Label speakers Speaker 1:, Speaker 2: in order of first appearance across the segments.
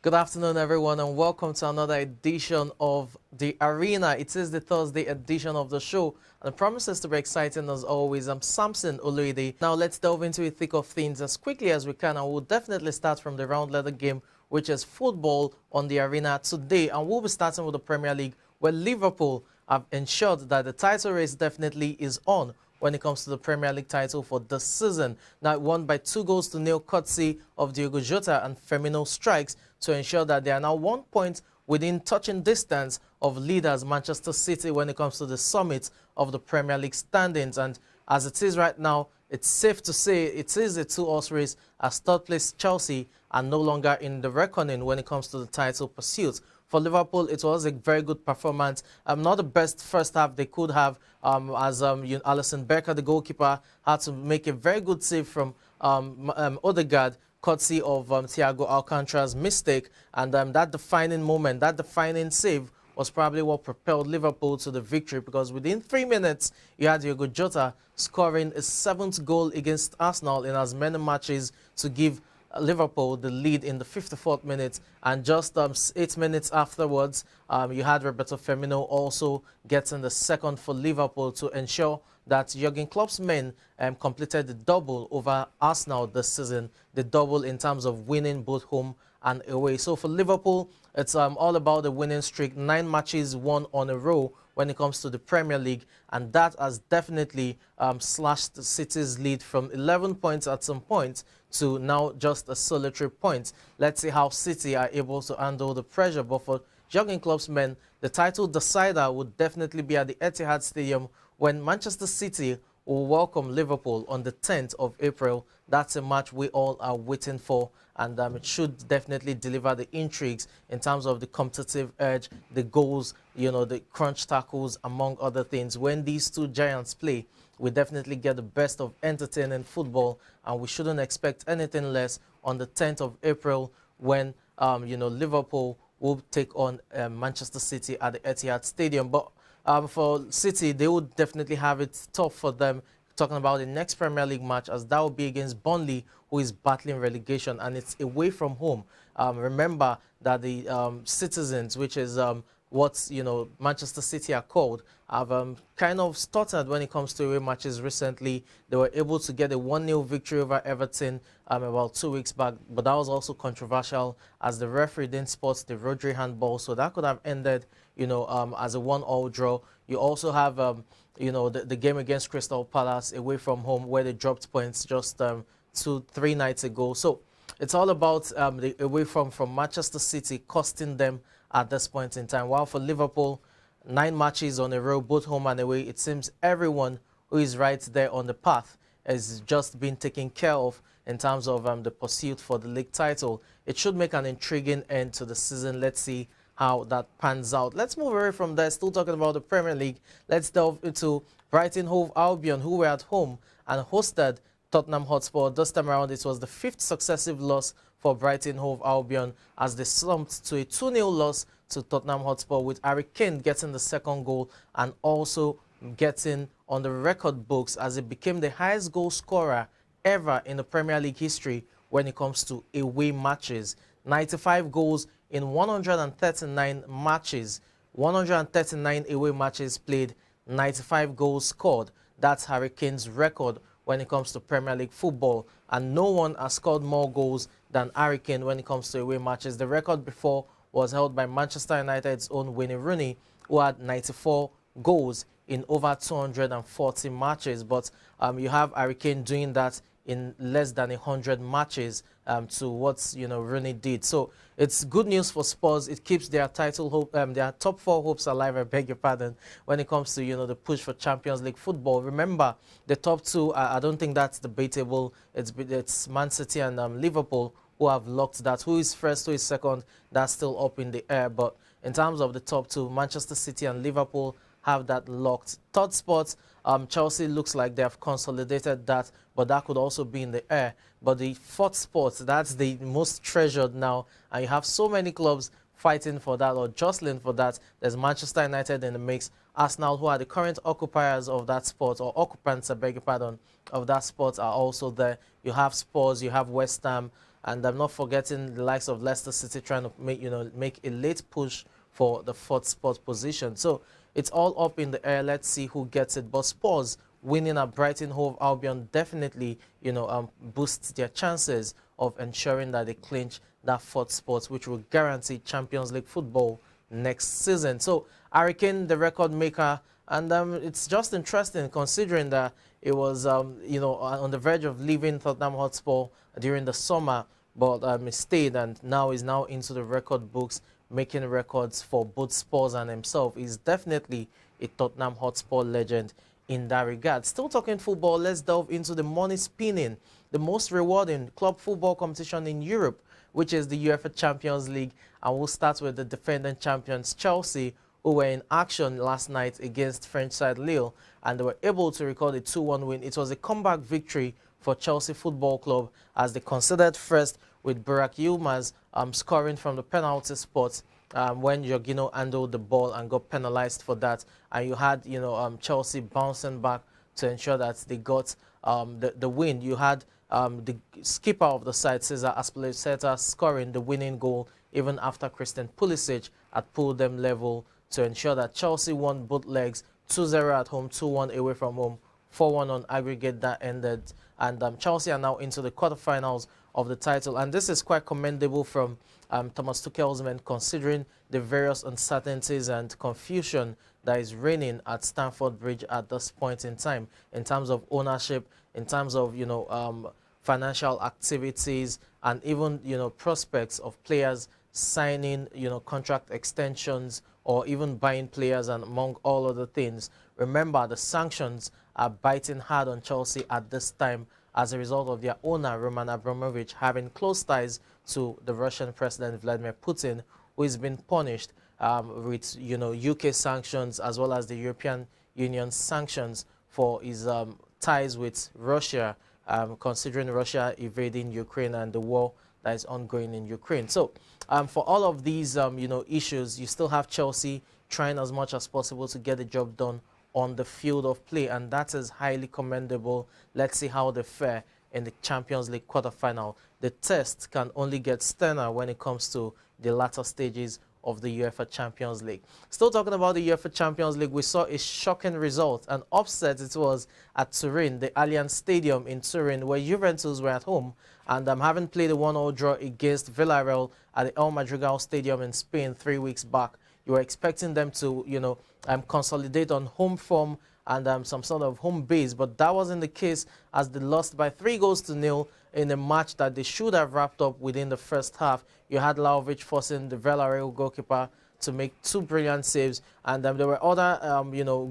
Speaker 1: Good afternoon, everyone, and welcome to another edition of The Arena. It is the Thursday edition of the show, and it promises to be exciting as always. I'm Samson Oluide. Now, let's delve into the thick of things as quickly as we can, and we'll definitely start from the round leather game, which is football on The Arena today. And we'll be starting with the Premier League, where Liverpool have ensured that the title race definitely is on when it comes to the Premier League title for this season. Now, it won by 2-0 courtesy of Diogo Jota and Firmino strikes to ensure that they are now 1 point within touching distance of leaders Manchester City when it comes to the summit of the Premier League standings. And as it is right now, it's safe to say it is a two-horse race as third place Chelsea are no longer in the reckoning when it comes to the title pursuit. For Liverpool, it was a very good performance. Not the best first half they could have, as Alisson Becker, the goalkeeper, had to make a very good save from Odegaard, courtesy of Thiago Alcantara's mistake. And that defining moment, that defining save was probably what propelled Liverpool to the victory, because within 3 minutes, you had Diogo Jota scoring a 7th goal against Arsenal in as many matches to give Liverpool the lead in the 54th minute, and just 8 minutes afterwards, you had Roberto Firmino also getting the second for Liverpool to ensure that Jurgen Klopp's men completed the double over Arsenal this season, the double in terms of winning both home and away. So for Liverpool, it's all about the winning streak, 9 matches won on a row when it comes to the Premier League, and that has definitely slashed City's lead from 11 points at some point to now just a solitary point. Let's see how City are able to handle the pressure. But for Jurgen Klopp's men, the title decider would definitely be at the Etihad Stadium when Manchester City will welcome Liverpool on the 10th of April. That's a match we all are waiting for, and it should definitely deliver the intrigues in terms of the competitive edge, the goals, the crunch tackles, among other things. When these two giants play, we definitely get the best of entertaining football, and we shouldn't expect anything less on the 10th of April when, Liverpool will take on Manchester City at the Etihad Stadium. But for City, they would definitely have it tough for them, talking about the next Premier League match, as that will be against Burnley, who is battling relegation, and it's away from home. Remember that the citizens, which is what Manchester City are called, have kind of stuttered when it comes to away matches recently. They were able to get a 1-0 victory over Everton about 2 weeks back, but that was also controversial as the referee didn't spot the Rodri handball, so that could have ended as a 1-1 draw. You also have the game against Crystal Palace away from home, where they dropped points just 2-3 nights ago. So it's all about the away from Manchester City costing them at this point in time. While for Liverpool, 9 matches on a row, both home and away, it seems everyone who is right there on the path has just been taken care of in terms of the pursuit for the league title. It should make an intriguing end to the season. Let's see how that pans out. Let's move away from there, still talking about the Premier League. Let's delve into Brighton Hove Albion, who were at home and hosted Tottenham Hotspur. This time around, it was the 5th successive loss for Brighton Hove Albion as they slumped to a 2-0 loss to Tottenham Hotspur, with Harry Kane getting the second goal and also getting on the record books as it became the highest goal scorer ever in the Premier League history when it comes to away matches. 95 goals in 139 matches, 139 away matches played, 95 goals scored. That's Harry Kane's record when it comes to Premier League football, and no one has scored more goals than Harry Kane when it comes to away matches. The record before was held by Manchester United's own Wayne Rooney, who had 94 goals in over 240 matches. But you have Harry Kane doing that in less than 100 matches to what Rooney did. So it's good news for Spurs. It keeps their title hope, their top 4 hopes alive, I beg your pardon, when it comes to the push for Champions League football. Remember, the top 2, I don't think that's debatable. It's Man City and Liverpool who have locked that. Who is first, who is second, that's still up in the air. But in terms of the top 2, Manchester City and Liverpool have that locked. Third spot, Chelsea looks like they have consolidated that, but that could also be in the air. But the 4th spot, that's the most treasured now, and you have so many clubs fighting for that or jostling for that. There's Manchester United in the mix, Arsenal, who are the current occupiers of that spot, or occupants, I beg your pardon, of that spot, are also there. You have Spurs, you have West Ham, and I'm not forgetting the likes of Leicester City trying to make a late push for the fourth spot position. So it's all up in the air. Let's see who gets it. But Spurs winning at Brighton Hove Albion definitely, boosts their chances of ensuring that they clinch that fourth spot, which will guarantee Champions League football next season. So Harry Kane, the record maker, and it's just interesting considering that it was, on the verge of leaving Tottenham Hotspur during the summer, but he stayed and now is now into the record books, making records for both Spurs and himself. He's definitely a Tottenham Hotspur legend in that regard. Still talking football, let's delve into the money spinning, the most rewarding club football competition in Europe, which is the UEFA Champions League. And we'll start with the defending champions Chelsea, who were in action last night against French side Lille, and they were able to record a 2-1 win. It was a comeback victory for Chelsea Football Club as they considered first, with Burak Yilmaz scoring from the penalty spot when Jorginho handled the ball and got penalized for that. And you had Chelsea bouncing back to ensure that they got the win. You had the skipper of the side, Cesar Azpilicueta, scoring the winning goal even after Christian Pulisic had pulled them level to ensure that Chelsea won both legs, 2-0 at home, 2-1 away from home, 4-1 on aggregate that ended. And Chelsea are now into the quarterfinals of the title. And this is quite commendable from Thomas Tuchel's men, considering the various uncertainties and confusion that is reigning at Stamford Bridge at this point in time, in terms of ownership, in terms of, financial activities, and even, prospects of players signing, contract extensions, or even buying players, and among all other things. Remember, the sanctions are biting hard on Chelsea at this time as a result of their owner, Roman Abramovich, having close ties to the Russian President Vladimir Putin, who has been punished with, UK sanctions as well as the European Union sanctions for his ties with Russia, considering Russia invading Ukraine and the war that is ongoing in Ukraine. So for all of these, issues, you still have Chelsea trying as much as possible to get the job done on the field of play, and that is highly commendable. Let's see how they fare in the Champions League quarterfinal. The test can only get sterner when it comes to the latter stages of the UEFA Champions League. Still talking about the UEFA Champions League, we saw a shocking result, an upset it was at Turin, the Allianz Stadium in Turin, where Juventus were at home and having played a 1-1 draw against Villarreal at the El Madrigal Stadium in Spain 3 weeks back. You were expecting them to, consolidate on home form and some sort of home base, but that wasn't the case, as they lost by 3-0 in a match that they should have wrapped up within the first half. You had Vlahovic forcing the Villarreal goalkeeper to make 2 brilliant saves, and there were other,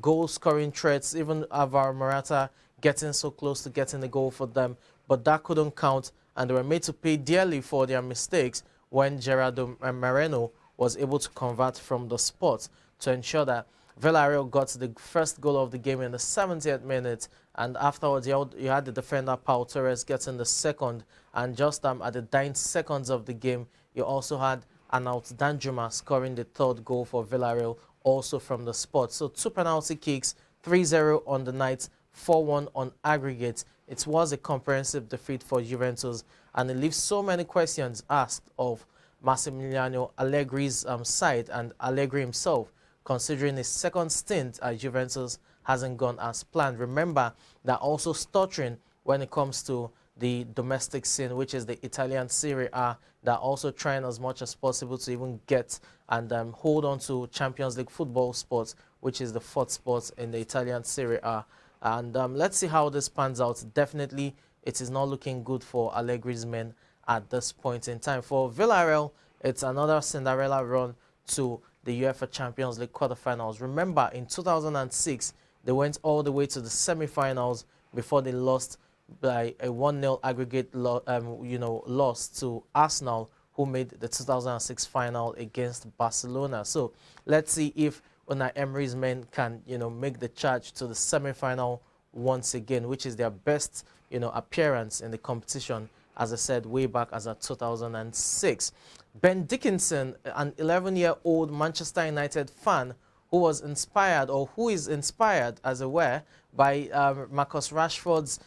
Speaker 1: goal-scoring threats, even Alvaro Morata getting so close to getting the goal for them, but that couldn't count, and they were made to pay dearly for their mistakes when Gerardo Moreno was able to convert from the spot to ensure that Villarreal got the first goal of the game in the 70th minute, and afterwards you had the defender Pau Torres getting the second, and just at the 9 seconds of the game, you also had Arnaut Danjuma scoring the third goal for Villarreal, also from the spot. So 2 penalty kicks, 3-0 on the night, 4-1 on aggregate. It was a comprehensive defeat for Juventus, and it leaves so many questions asked of Massimiliano Allegri's side and Allegri himself, considering his second stint at Juventus hasn't gone as planned. Remember, they're also stuttering when it comes to the domestic scene, which is the Italian Serie A. They're also trying as much as possible to even get and hold on to Champions League football sports, which is the 4th spot in the Italian Serie A. And let's see how this pans out. Definitely, it is not looking good for Allegri's men at this point in time. For Villarreal, it's another Cinderella run to the UEFA Champions League quarterfinals. Remember, in 2006, they went all the way to the semi-finals before they lost by a 1-0 aggregate loss to Arsenal, who made the 2006 final against Barcelona. So let's see if Unai Emery's men can, make the charge to the semi-final once again, which is their best, appearance in the competition, as I said, way back as at 2006. Ben Dickinson, an 11-year-old Manchester United fan who was inspired, or who is inspired, as it were, by Marcus Rashford's,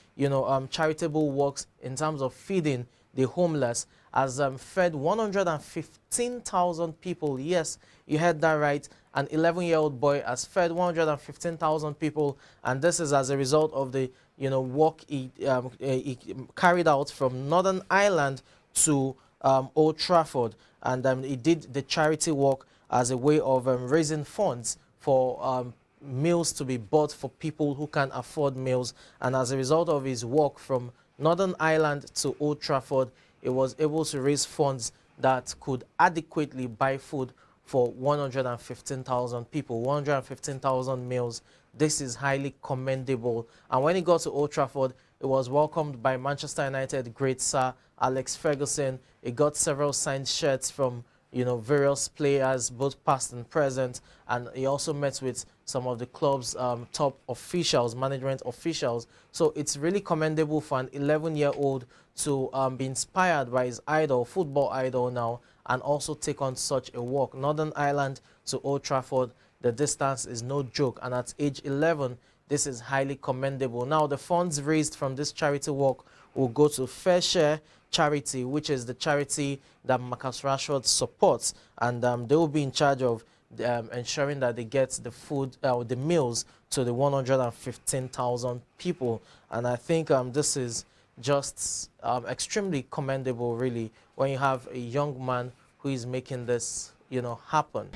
Speaker 1: charitable works in terms of feeding the homeless, has fed 115,000 people. Yes, you heard that right. An 11-year-old boy has fed 115,000 people, and this is as a result of the work he carried out from Northern Ireland to Old Trafford, and he did the charity work as a way of raising funds for meals to be bought for people who can afford meals. And as a result of his work from Northern Ireland to Old Trafford, he was able to raise funds that could adequately buy food for 115,000 people, 115,000 meals. This is highly commendable. And when he got to Old Trafford, it was welcomed by Manchester United great Sir Alex Ferguson. He got several signed shirts from various players, both past and present, and he also met with some of the club's top officials, management officials. So it's really commendable for an 11-year-old to be inspired by his idol, football idol now, and also take on such a walk. Northern Ireland to Old Trafford, the distance is no joke, and at age 11, this is highly commendable. Now, the funds raised from this charity walk will go to Fair Share Charity, which is the charity that Marcus Rashford supports, and they will be in charge of ensuring that they get the food, the meals to the 115,000 people. And I think this is just extremely commendable, really, when you have a young man who is making this, happen.